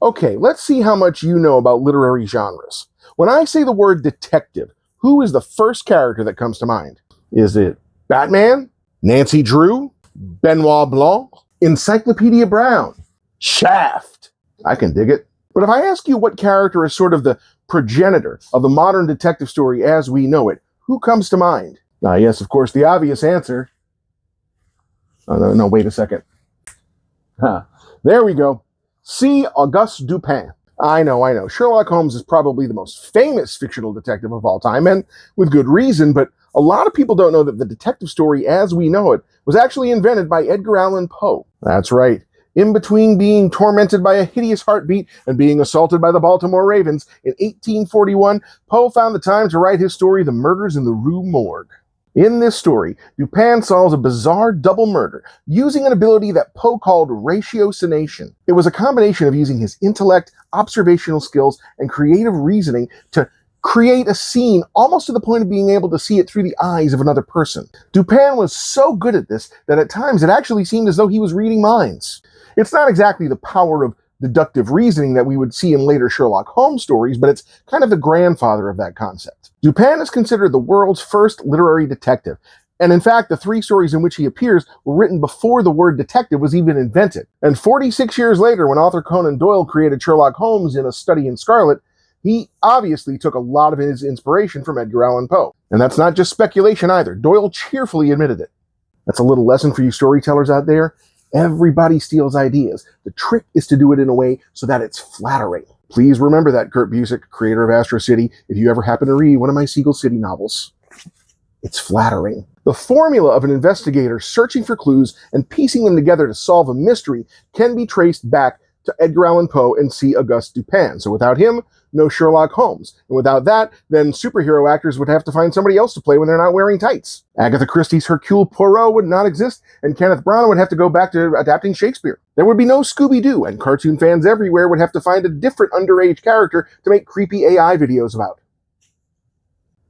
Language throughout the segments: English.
Okay, let's see how much you know about literary genres. When I say the word detective, who is the first character that comes to mind? Is it Batman? Nancy Drew? Benoit Blanc? Encyclopedia Brown? Shaft? I can dig it. But if I ask you what character is sort of the progenitor of the modern detective story as we know it, who comes to mind? Yes, of course, the obvious answer. Oh, no, wait a second. There we go. C. Auguste Dupin. I know. Sherlock Holmes is probably the most famous fictional detective of all time, and with good reason, but a lot of people don't know that the detective story as we know it was actually invented by Edgar Allan Poe. That's right. In between being tormented by a hideous heartbeat and being assaulted by the Baltimore Ravens in 1841, Poe found the time to write his story, The Murders in the Rue Morgue. In this story, Dupin solves a bizarre double murder using an ability that Poe called ratiocination. It was a combination of using his intellect, observational skills, and creative reasoning to create a scene almost to the point of being able to see it through the eyes of another person. Dupin was so good at this that at times it actually seemed as though he was reading minds. It's not exactly the power of deductive reasoning that we would see in later Sherlock Holmes stories, but it's kind of the grandfather of that concept. Dupin is considered the world's first literary detective, and in fact, the 3 stories in which he appears were written before the word detective was even invented. And 46 years later, when author Conan Doyle created Sherlock Holmes in A Study in Scarlet, he obviously took a lot of his inspiration from Edgar Allan Poe. And that's not just speculation either. Doyle cheerfully admitted it. That's a little lesson for you storytellers out there. Everybody steals ideas. The trick is to do it in a way so that it's flattering. Please remember that, Kurt Busiek, creator of Astro City, if you ever happen to read one of my Siegel City novels. It's flattering. The formula of an investigator searching for clues and piecing them together to solve a mystery can be traced back to Edgar Allan Poe and C. Auguste Dupin. So without him, no Sherlock Holmes. And without that, then superhero actors would have to find somebody else to play when they're not wearing tights. Agatha Christie's Hercule Poirot would not exist, and Kenneth Branagh would have to go back to adapting Shakespeare. There would be no Scooby-Doo, and cartoon fans everywhere would have to find a different underage character to make creepy AI videos about.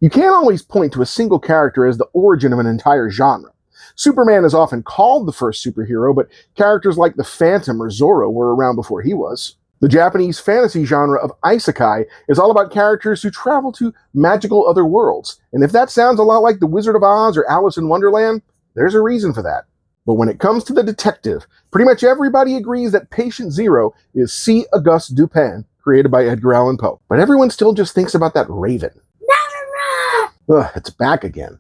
You can't always point to a single character as the origin of an entire genre. Superman is often called the first superhero, but characters like the Phantom or Zorro were around before he was. The Japanese fantasy genre of isekai is all about characters who travel to magical other worlds. And if that sounds a lot like The Wizard of Oz or Alice in Wonderland, there's a reason for that. But when it comes to the detective, pretty much everybody agrees that Patient Zero is C. Auguste Dupin, created by Edgar Allan Poe. But everyone still just thinks about that raven. Ugh, it's back again.